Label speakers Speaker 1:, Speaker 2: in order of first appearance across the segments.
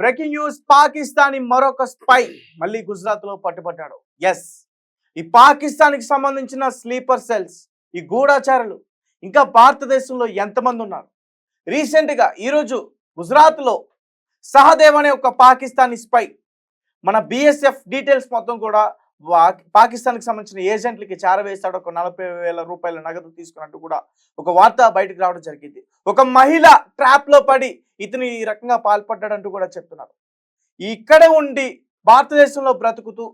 Speaker 1: Breaking news, Pakistani మరొక spy మళ్ళీ గుజరాత్ లో పట్టుబడ్డాడు. ఎస్, ఈ పాకిస్తాన్ కి సంబంధించిన స్లీపర్ సెల్స్, ఈ గూఢాచారులు ఇంకా భారతదేశంలో ఎంతమంది ఉన్నారు? రీసెంట్ గా ఈరోజు గుజరాత్ లో సహదేవ్ అనే ఒక పాకిస్తానీ స్పై మన బిఎస్ఎఫ్ డీటెయిల్స్ మొత్తం కూడా పాకిస్తాన్కి సంబంధించిన ఏజెంట్లకి చేరవేశాడు. ఒక 40,000 రూపాయల నగదు తీసుకున్నట్టు కూడా ఒక వార్త బయటకు రావడం జరిగింది. ఒక మహిళ ట్రాప్ లో పడి ఇతను ఈ రకంగా పాల్పడ్డాడంటూ కూడా చెప్తున్నారు. ఇక్కడే ఉండి భారతదేశంలో బ్రతుకుతూ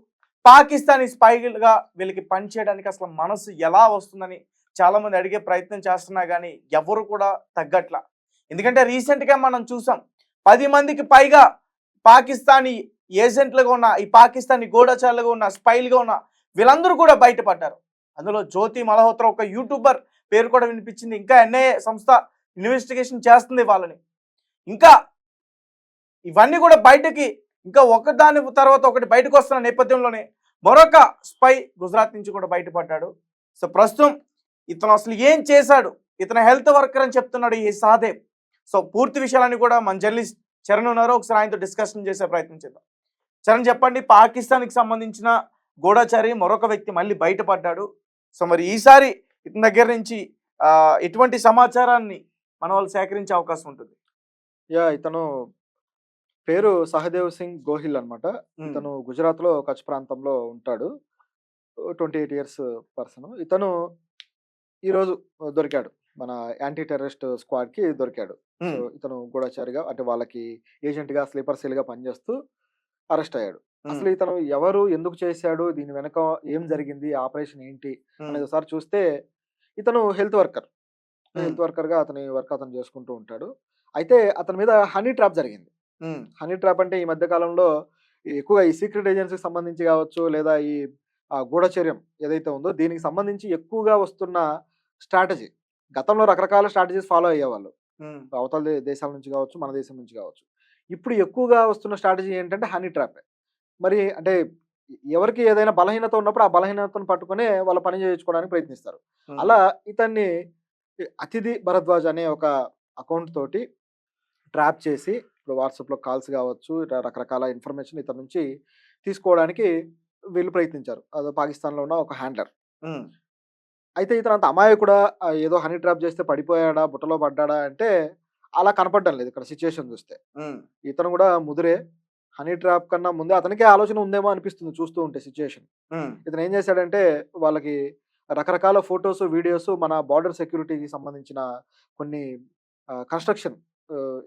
Speaker 1: పాకిస్తానీ స్పైగా వీళ్ళకి పనిచేయడానికి అసలు మనసు ఎలా వస్తుందని చాలా మంది అడిగే ప్రయత్నం చేస్తున్నా కానీ ఎవరు కూడా తగ్గట్లా. ఎందుకంటే రీసెంట్ గా మనం చూసాం 10 మందికి పైగా పాకిస్తానీ ఏజెంట్లుగా ఉన్న, ఈ పాకిస్తానీ గూఢచారులుగా ఉన్న, స్పైలుగా ఉన్న వీళ్ళందరూ కూడా బయటపడ్డారు. అందులో జ్యోతి మల్హోత్రా ఒక యూట్యూబర్ పేరు కూడా వినిపించింది. ఇంకా ఎన్ఐఏ సంస్థ ఇన్వెస్టిగేషన్ చేస్తుంది వాళ్ళని. ఇంకా ఇవన్నీ కూడా బయటకి ఇంకా ఒకదాని తర్వాత ఒకటి బయటకు వస్తున్న నేపథ్యంలోనే మరొక స్పై గుజరాత్ నుంచి కూడా బయటపడ్డాడు. సో ప్రస్తుతం ఇతను అసలు ఏం చేశాడు, ఇతను హెల్త్ వర్కర్ అని చెప్తున్నాడు ఈ సహదేవ్. సో పూర్తి విషయాలన్నీ కూడా మన జర్నలిస్ట్ చరణ్ ఉన్నారు, ఒకసారి ఆయనతో డిస్కషన్ చేసే ప్రయత్నం చేద్దాం. చరణ్ చెప్పండి, పాకిస్తాన్కి సంబంధించిన గూఢచారి మరొక వ్యక్తి మళ్ళీ బయటపడ్డాడు. సో మరి ఈసారి ఇతని దగ్గర నుంచి ఎటువంటి సమాచారాన్ని మన వాళ్ళు సేకరించే అవకాశం ఉంటుంది?
Speaker 2: ఇతను పేరు సహదేవ్ సింగ్ గోహిల్ అనమాట. ఇతను గుజరాత్ లో కచ్ ప్రాంతంలో ఉంటాడు. 28 ఇయర్స్ పర్సన్. ఇతను ఈరోజు దొరికాడు, మన యాంటీ టెర్రరిస్ట్ స్క్వాడ్ కి దొరికాడు. సో ఇతను గూఢచారిగా, అంటే వాళ్ళకి ఏజెంట్ గా, స్లీపర్ సెల్ గా పనిచేస్తూ అరెస్ట్ అయ్యాడు. అసలు ఇతను ఎవరు, ఎందుకు చేశాడు, దీని వెనక ఏం జరిగింది, ఆపరేషన్ ఏంటి అనేది ఒకసారి చూస్తే, ఇతను హెల్త్ వర్కర్ గా అతని వర్క్ అతను చేసుకుంటూ ఉంటాడు. అయితే అతని మీద హనీ ట్రాప్ జరిగింది. హనీ ట్రాప్ అంటే ఈ మధ్య కాలంలో ఎక్కువగా ఈ సీక్రెట్ ఏజెన్సీకి సంబంధించి కావచ్చు, లేదా ఈ గూఢచర్యం ఏదైతే ఉందో దీనికి సంబంధించి ఎక్కువగా వస్తున్న స్ట్రాటజీ. గతంలో రకరకాల స్ట్రాటజీస్ ఫాలో అయ్యేవాళ్ళు, అవతల దేశాల నుంచి కావచ్చు, మన దేశం నుంచి కావచ్చు. ఇప్పుడు ఎక్కువగా వస్తున్న స్ట్రాటజీ ఏంటంటే హనీ ట్రాప్. మరి అంటే ఎవరికి ఏదైనా బలహీనత ఉన్నప్పుడు ఆ బలహీనతను పట్టుకునే వాళ్ళ పని చేయించుకోవడానికి ప్రయత్నిస్తారు. అలా ఇతన్ని అతిథి భరద్వాజ్ అనే ఒక అకౌంట్ తోటి ట్రాప్ చేసి, ఇప్పుడు వాట్సాప్లో కాల్స్ కావచ్చు, రకరకాల ఇన్ఫర్మేషన్ ఇతని నుంచి తీసుకోవడానికి వీళ్ళు ప్రయత్నించారు. అది పాకిస్తాన్లో ఉన్న ఒక హ్యాండ్లర్. అయితే ఇతను అంత అమాయకుడా, ఏదో హనీ ట్రాప్ చేస్తే పడిపోయాడా, బుట్టలో పడ్డాడా అంటే అలా కనపడడం లేదు ఇక్కడ సిచ్యుయేషన్ చూస్తే. ఇతను కూడా ముదురే. హనీ ట్రాప్ కన్నా ముందే అతనికే ఆలోచన ఉందేమో అనిపిస్తుంది చూస్తూ ఉంటే సిచ్యుయేషన్. ఇతను ఏం చేశాడంటే, వాళ్ళకి రకరకాల ఫొటోస్, వీడియోస్, మన బార్డర్ సెక్యూరిటీకి సంబంధించిన కొన్ని కన్స్ట్రక్షన్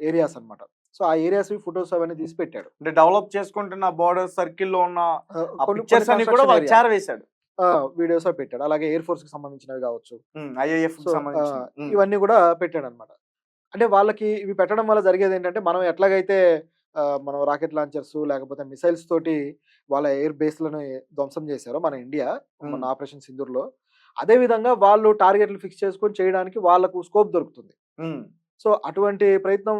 Speaker 2: ఏరియాస్ అన్నమాట. సో ఆ ఏరియాస్ ఫొటోస్ అవన్నీ తీసి పెట్టాడు.
Speaker 1: అంటే డెవలప్ చేసుకుంటున్న బార్డర్ సర్కిల్ లో ఉన్న పిక్చర్స్ అన్ని కూడా చేరవేశాడు,
Speaker 2: వీడియోస్ పెట్టాడు. అలాగే ఎయిర్ ఫోర్స్ కి సంబంధించినవి కావచ్చు,
Speaker 1: ఐఏఎఫ్
Speaker 2: ఇవన్నీ కూడా పెట్టాడు అనమాట. అంటే వాళ్ళకి ఇవి పెట్టడం వల్ల జరిగేది ఏంటంటే, మనం ఎట్లాగైతే మనం రాకెట్ లాంచర్స్ లేకపోతే మిసైల్స్ తోటి వాళ్ళ ఎయిర్ బేస్లను ధ్వంసం చేశారో మన ఇండియా, మన ఆపరేషన్ సింధూర్లో, అదే విధంగా వాళ్ళు టార్గెట్లు ఫిక్స్ చేసుకొని చేయడానికి వాళ్ళకు స్కోప్ దొరుకుతుంది. సో అటువంటి ప్రయత్నం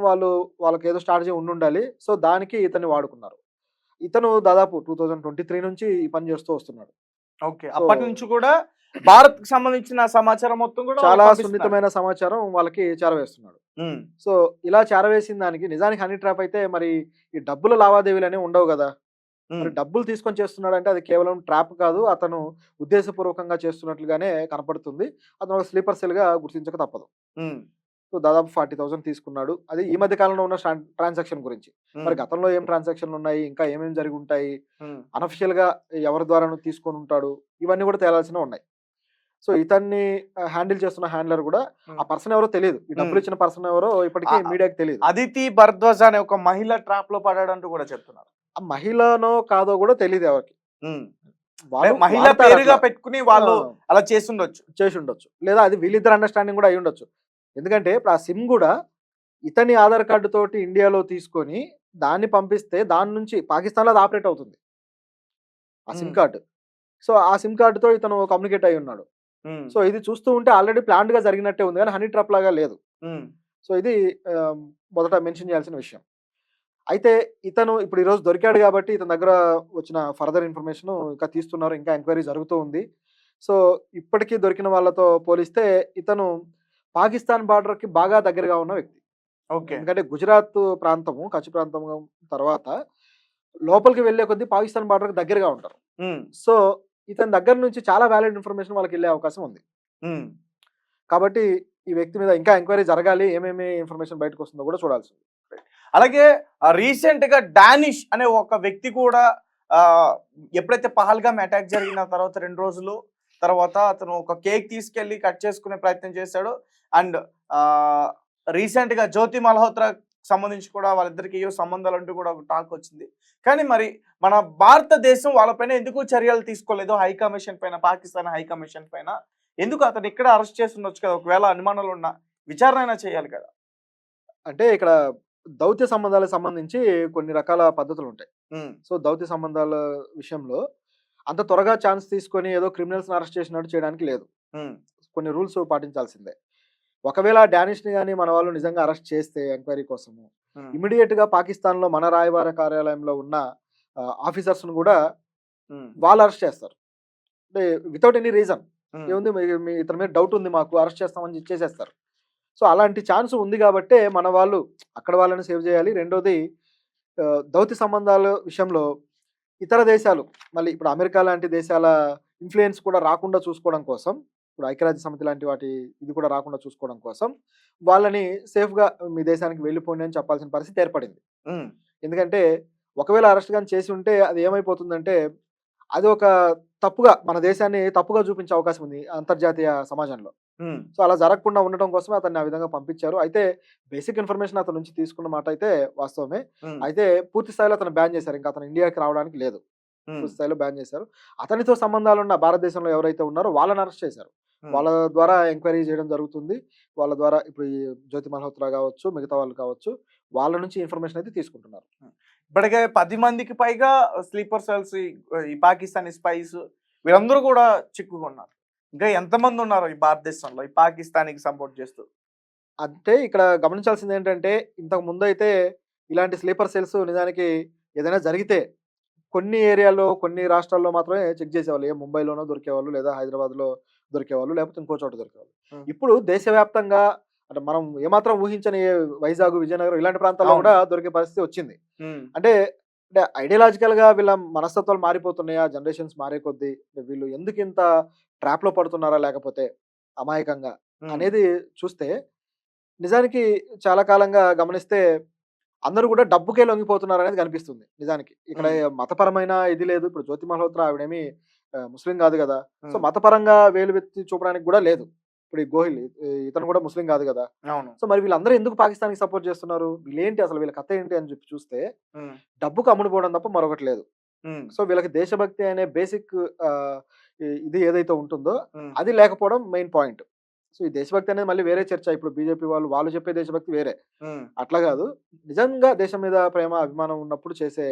Speaker 2: వాళ్ళకి ఏదో స్ట్రాటజీ ఉండాలి. సో దానికి ఇతన్ని వాడుకున్నారు. ఇతను దాదాపు 2023 నుంచి ఈ పని చేస్తూ వస్తున్నాడు.
Speaker 1: ఓకే, అప్పటి నుంచి కూడా భారత్ కి సంబంధించిన సమాచారం మొత్తం కూడా
Speaker 2: చాలా సున్నితమైన సమాచారం వాళ్ళకి చేరవేస్తున్నాడు. సో ఇలా చేరవేసిన దానికి నిజానికి హనీ ట్రాప్ అయితే మరి ఈ డబ్బుల లావాదేవీలు అనేవి ఉండవు కదా. మరి డబ్బులు తీసుకొని చేస్తున్నాడు అంటే అది కేవలం ట్రాప్ కాదు, అతను ఉద్దేశపూర్వకంగా చేస్తున్నట్లుగానే కనపడుతుంది. అతను ఒక స్లీపర్ సెల్ గా గుర్తించక తప్పదు. సో దాదాపు 40,000 తీసుకున్నాడు. అది ఈ మధ్య కాలంలో ఉన్న ట్రాన్సాక్షన్ గురించి. మరి గతంలో ఏం ట్రాన్సాక్షన్లు ఉన్నాయి, ఇంకా ఏమేమి జరిగి ఉంటాయి, అనఫిషియల్ గా ఎవరి ద్వారా తీసుకొని ఉంటాడు, ఇవన్నీ కూడా తేలాల్సినవి ఉన్నాయి. సో ఇతన్ని హ్యాండిల్ చేస్తున్న హ్యాండ్లర్ కూడా ఆ పర్సన్ ఎవరో తెలియదు, ఈ డబ్బులు ఇచ్చిన పర్సన్ ఎవరో ఇప్పటికీ మీడియాకి తెలియదు.
Speaker 1: అదితి భరద్వాజ్ అనే ఒక మహిళ ట్రాప్ లో పడాడంటూ కూడా చెప్తున్నారు.
Speaker 2: ఆ మహిళనో కాదో కూడా తెలియదు ఎవరికి.
Speaker 1: మహిళ పేరుగా పెట్టుకుని వాళ్ళు అలా చేసి ఉండొచ్చు,
Speaker 2: లేదా అది వీళ్ళిద్దరు అండర్స్టాండింగ్ కూడా అయి ఉండొచ్చు. ఎందుకంటే ఇప్పుడు ఆ సిమ్ కూడా ఇతని ఆధార్ కార్డు తోటి ఇండియాలో తీసుకొని దాన్ని పంపిస్తే దాని నుంచి పాకిస్తాన్లో అది ఆపరేట్ అవుతుంది ఆ సిమ్ కార్డు. సో ఆ సిమ్ కార్డుతో ఇతను కమ్యూనికేట్ అయి ఉన్నాడు. సో ఇది చూస్తూ ఉంటే ఆల్రెడీ ప్లాన్డ్ గా జరిగినట్టే ఉంది, కానీ హనీ ట్రాప్ లాగా లేదు. సో ఇది మొదట మెన్షన్ చేయాల్సిన విషయం. అయితే ఇతను ఇప్పుడు ఈరోజు దొరికాడు కాబట్టి ఇతని దగ్గర వచ్చిన ఫర్దర్ ఇన్ఫర్మేషన్ ఇంకా తీస్తున్నారు, ఇంకా ఎంక్వైరీ జరుగుతూ ఉంది. సో ఇప్పటికీ దొరికిన వాళ్ళతో పోలిస్తే ఇతను పాకిస్తాన్ బార్డర్ కి బాగా దగ్గరగా ఉన్న వ్యక్తి.
Speaker 1: ఓకే.
Speaker 2: ఎందుకంటే గుజరాత్ ప్రాంతము, కచ్ ప్రాంతం తర్వాత లోపలికి వెళ్ళే కొద్దీ పాకిస్తాన్ బార్డర్‌కి దగ్గరగా ఉంటారు.
Speaker 1: హ్మ్.
Speaker 2: సో, ఇతని దగ్గర నుంచి చాలా వాలిడ్ ఇన్ఫర్మేషన్ వాళ్ళకెళ్ళే అవకాశం ఉంది.
Speaker 1: హ్మ్.
Speaker 2: కాబట్టి ఈ వ్యక్తి మీద ఇంకా ఎంక్వైరీ జరగాలి. ఏమేమి ఇన్ఫర్మేషన్ బయటకొస్తుందో కూడా చూడాల్సింది.
Speaker 1: అలాగే రీసెంట్‌గా డానిష్ అనే ఒక వ్యక్తి కూడా ఆహ్, ఎప్పుడైతే పహల్గామ్ అటాక్ జరిగిన తర్వాత 2 రోజులు తర్వాత అతను ఒక కేక్ తీసుకెళ్ళి కట్ చేసుకునే ప్రయత్నం చేశాడు. అండ్ ఆహ్, రీసెంట్‌గా జ్యోతి మల్హోత్రాకి సంబంధించి కూడా వాళ్ళిద్దరికీ ఏవో సంబంధాలంటూ కూడా ఒక టాక్ వచ్చింది. కానీ మరి మన భారతదేశం వాళ్ళపైన ఎందుకు చర్యలు తీసుకోలేదు? హై కమిషన్ పైన, పాకిస్తాన్ హై కమిషన్ పైన. ఎందుకు అతను ఇక్కడే అరెస్ట్ చేసి ఉండొచ్చు కదా! ఒకవేళ అనుమానాలున్నా విచారణ అయినా చేయాలి కదా!
Speaker 2: అంటే ఇక్కడ దౌత్య సంబంధాలకు సంబంధించి కొన్ని రకాల పద్ధతులుంటాయి.
Speaker 1: హ్మ్.
Speaker 2: సో, దౌత్య సంబంధాల విషయంలో అంత త్వరగా ఛాన్స్ తీసుకొని ఏదో క్రిమినల్స్‌ని అరెస్ట్ చేసినట్టు చేయడానికి లేదు.
Speaker 1: హ్మ్.
Speaker 2: కొన్ని రూల్స్ పాటించాల్సిందే. ఒకవేళ డానిష్‌ని గాని మన వాళ్ళు నిజంగా అరెస్ట్ చేస్తే ఎంక్వైరీ కోసము,
Speaker 1: హ్మ్.
Speaker 2: ఇమ్మీడియేట్‌గా పాకిస్తాన్‌లో మన రాయబార కార్యాలయంలో ఉన్న ఆఫీసర్స్‌ని గూడా
Speaker 1: హ్మ్.
Speaker 2: వాళ్ళు అరెస్ట్ చేస్తారు. అంటే వితౌట్ ఎనీ రీజన్.
Speaker 1: హ్మ్.
Speaker 2: ఏముంది మీ ఇతని మీద డౌట్ ఉంది మాకు అరెస్ట్ చేస్తామని చేసేస్తారు. సో, అలాంటి ఛాన్స్ ఉంది గాబట్టే మన వాళ్ళు అక్కడ వాళ్ళని సేవ్ జేయాలి. రెండోది దౌత్య సంబంధాల విషయంలో ఇతర దేశాలు మళ్ళీ ఇప్పుడు అమెరికా లాంటి దేశాల ఇన్‌ఫ్లూయెన్స్ కూడా రాకుండా చూసుకోవడం కోసం, ఇప్పుడు ఐక్యరాజ్య సమితి లాంటి వాటి ఇది కూడా రాకుండా చూసుకోవడం కోసం, వాళ్ళని సేఫ్‌గా మీ దేశానికి వెళ్ళిపోండి అని చెప్పాల్సిన పరిస్థితి ఏర్పడింది.
Speaker 1: హ్మ్.
Speaker 2: ఎందుకంటే ఒకవేళ అరెస్ట్ గాని చేసి ఉంటే అది ఏమైపోతుందంటే, అది ఒక తప్పుగా మన దేశాన్ని తప్పుగా చూపించే అవకాశం ఉంది అంతర్జాతీయ సమాజంలో.
Speaker 1: హ్మ్.
Speaker 2: సో, అలా జరగకుండా ఉండటం కోసమే అతన్ని ఆ విధంగా పంపించారు. అయితే బేసిక్ ఇన్ఫర్మేషన్ అతని నుంచి తీసుకున్న మాట అయితే వాస్తవమే.
Speaker 1: హ్మ్.
Speaker 2: అయితే పూర్తి స్థాయిలో అతన్ని బ్యాన్ చేశారు. ఇంకా అతను ఇండియాకి రావడానికి లేదు.
Speaker 1: హ్మ్.
Speaker 2: పూర్తి స్థాయిలో బ్యాన్ చేశారు. అతనితో సంబంధాలున్న భారతదేశంలో ఎవరైతే ఉన్నారో వాళ్ళని అరెస్ట్ చేశారు.
Speaker 1: హ్మ్.
Speaker 2: వాళ్ళ ద్వారా ఎంక్వైరీ చేయడం జరుగుతుంది. వాళ్ళ ద్వారా ఇప్పుడు ఈ జ్యోతి మల్హోత్రా కావచ్చు, మిగతా వాళ్ళు కావచ్చు, వాళ్ళ నుంచి ఇన్ఫర్మేషన్ అయితే తీసుకుంటున్నారు.
Speaker 1: ఇప్పటికే 10 మందికి పైగా స్లీపర్ సెల్స్ ఈ పాకిస్తానీ స్పైస్ వీళ్ళందరూ కూడా చిక్కుకున్నారు. ఇంకా ఎంతమంది ఉన్నారు ఈ భారతదేశంలో ఈ పాకిస్తానీకి సపోర్ట్ చేస్తూ?
Speaker 2: అంటే ఇక్కడ గమనించాల్సిందేంటంటే, ఇంతకు ముందైతే ఇలాంటి స్లీపర్ సెల్స్ నిజానికి ఏదైనా జరిగితే కొన్ని ఏరియాలో, కొన్ని రాష్ట్రాల్లో మాత్రమే చెక్ చేసేవాళ్ళు. ఏ ముంబైలోనో దొరికేవాళ్ళు, లేదా హైదరాబాద్‌లో దొరికేవాళ్ళు, లేకపోతే ఇంకో చోట దొరికేవాళ్ళు.
Speaker 1: హ్మ్.
Speaker 2: ఇప్పుడు దేశవ్యాప్తంగా అంటే మనం ఏమాత్రం ఊహించని వైజాగ్, విజయనగరం ఇలాంటి ప్రాంతాల్లో
Speaker 1: అవును.
Speaker 2: కూడా దొరికే పరిస్థితి వచ్చింది.
Speaker 1: హ్మ్.
Speaker 2: అంటే, అంటే ఐడియాలజికల్‌గా వీళ్ళ మనస్తత్వాలు మారిపోతున్నాయా? జనరేషన్స్ మారే కొద్దీ వీళ్ళు ఎందుకింత ట్రాప్‌లో పడుతున్నారా? లేకపోతే అమాయకంగా
Speaker 1: హ్మ్.
Speaker 2: అనేది చూస్తే నిజానికి చాలా కాలంగా గమనిస్తే అందరూ కూడా డబ్బుకే లొంగిపోతున్నారనేది కనిపిస్తుంది నిజానికి. ఇక్కడ
Speaker 1: హ్మ్.
Speaker 2: మతపరమైన ఇది లేదు. ఇప్పుడు 'జ్యోతి మల్హోత్రా' ఆవిడేమి ముస్లిం గాదు గదా! సో,
Speaker 1: హ్మ్.
Speaker 2: మతపరంగా వేలెత్తి చూపడానికి గూడా లేదు. ఇప్పుడు ఈ గోహిల్ ఇతను గూడా ముస్లిం గాదు గదా!
Speaker 1: అవును.
Speaker 2: సో, మరి వీళ్ళందరూ ఎందుకు పాకిస్తాన్‌కి సపోర్ట్ చేస్తున్నారు? వీళ్ళేంటి అసలు వీళ్ళ కథ ఏంటి అని చెప్పి చూస్తే
Speaker 1: హ్మ్.
Speaker 2: డబ్బుకు అమ్ముడుపోవడం తప్ప మరొకటి లేదు.
Speaker 1: హ్మ్.
Speaker 2: సో, వీళ్ళకి దేశభక్తి అనే బేసిక్ ఆహ్, ఇది ఏదైతే ఉంటుందో
Speaker 1: హ్మ్.
Speaker 2: అది లేకపోవడం మెయిన్ పాయింట్. సో, ఈ దేశభక్తి అనేది మళ్ళీ వేరే చర్చ. ఇప్పుడు బీజేపీ వాళ్ళు చెప్పే దేశభక్తి వేరే.
Speaker 1: హ్మ్.
Speaker 2: అట్లా గాదు. నిజంగా దేశం మీద ప్రేమ, అభిమానం ఉన్నప్పుడు చేసే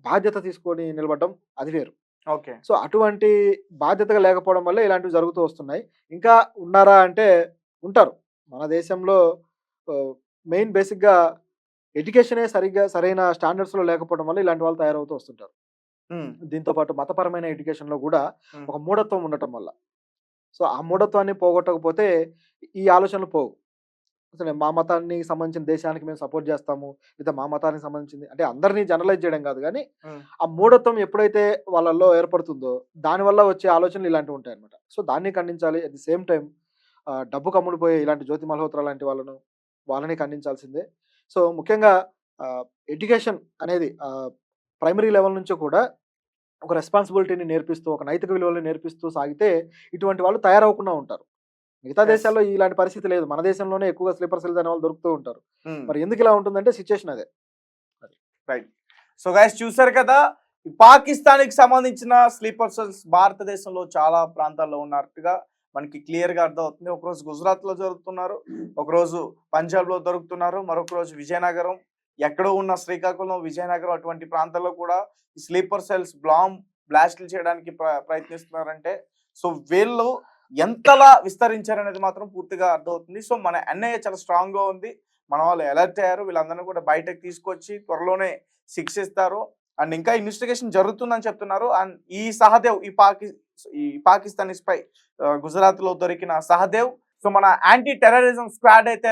Speaker 2: బాధ్యత తీసుకొని నిలబడ్డం అది వేరు.
Speaker 1: ఓకే.
Speaker 2: సో, అటువంటి బాధ్యతగా లేకపోవడం వల్లే ఇలాంటివి జరుగుతూ వస్తున్నాయి. ఇంకా ఉన్నారా అంటే ఉంటారు. మన దేశంలో ఆహ్, మెయిన్ బేసిక్‌గా ఎడ్యుకేషనే సరిగ్గా సరైన స్టాండర్డ్స్‌లో లేకపోవడం వల్ల ఇలాంటి వాళ్ళు తయారవుతూ వస్తుంటారు.
Speaker 1: హ్మ్.
Speaker 2: దీంతో పాటు మతపరమైన ఎడ్యుకేషన్‌లో గూడా
Speaker 1: హ్మ్.
Speaker 2: ఒక మూఢత్వం ఉండటం వల్ల. సో, ఆ మూఢత్వాన్ని పోగొట్టకపోతే ఈ ఆలోచనలు పోవు. అసలు మా మతానికి సంబంధించిన దేశానికి మేము సపోర్ట్ జేస్తాము. లేదా మా మతానికి సంబంధించింది అంటే అందరిని జనరలైజ్ జేయడం గాదు గానీ,
Speaker 1: హ్మ్.
Speaker 2: ఆ మూఢత్వం ఎప్పుడైతే వాళ్ళలో ఏర్పడుతుందో, దానివల్ల వచ్చే ఆలోచనలు ఇలాంటివుంటాయన్నమాట. సో, దాన్ని ఖండించాలి. అట్ ది సేమ్ టైమ్ డబ్బుకు అమ్ముడుపోయే ఇలాంటి 'జ్యోతి మల్హోత్రా' లాంటి వాళ్ళని ఖండించాల్సిందే. సో, ముఖ్యంగా ఆహ్, ఎడ్యుకేషన్ అనేది ప్రైమరీ లెవెల్ నుంచే కూడా ఒక రెస్పాన్సిబిలిటీని నేర్పిస్తూ, ఒక నైతిక విలువలను నేర్పిస్తూ సాగితే, ఇటువంటి వాళ్ళు తయారవ్వకుండా ఉంటారు. మిగతా
Speaker 1: యెస్.
Speaker 2: దేశాల్లో ఇలాంటి పరిస్థితి లేదు. మన దేశంలోనే ఎక్కువగా స్లీపర్ సెల్స్ అనేవాళ్ళు దొరుకుతూ ఉంటారు.
Speaker 1: హ్మ్.
Speaker 2: మరి ఎందుకిలా ఉంటుందంటే సిట్యుయేషన్ అదే. అది.
Speaker 1: రైట్. సో గైస్ చూసారు కదా! ఈ పాకిస్తాన్‌కి సంబంధించిన స్లీపర్ సెల్స్ భారతదేశంలో చాలా ప్రాంతాల్లో ఉన్నట్టుగా మనకి క్లియర్‌గా అర్థమవుతుంది. ఒకరోజు గుజరాత్‌లో జరుగుతున్నారు. ఒకరోజు పంజాబ్‌లో దొరుకుతున్నారు. మరొక రోజు విజయనగరం, ఎక్కడో ఉన్న శ్రీకాకుళం, విజయనగరం అటువంటి ప్రాంతాల్లో కూడా ఈ స్లీపర్ సెల్స్ బ్లాస్ట్‌లు చేయడానికి ప్రయత్నిస్తున్నారంటే సో వీళ్ళు ఎంతలా విస్తరించారనేది మాత్రం పూర్తిగా అర్థమవుతుంది. సో మన ఎన్ఐఏ చాలా స్ట్రాంగ్‌గా ఉంది. మన వాళ్ళు అలర్ట్ అయ్యారు. వీళ్ళందరిని కూడా బయటకు తీసుకొచ్చి త్వరలోనే శిక్షిస్తారు. అండ్ ఇంకా ఇన్వెస్టిగేషన్ జరుగుతుందని చెప్తున్నారు. అండ్ ఈ సహదేవ్ ఈ పాకిస్తానీ స్పై గుజరాత్‌లో దొరికిన సహదేవ్ సో మన యాంటీ టెర్రరిజం స్క్వాడ్ అయితే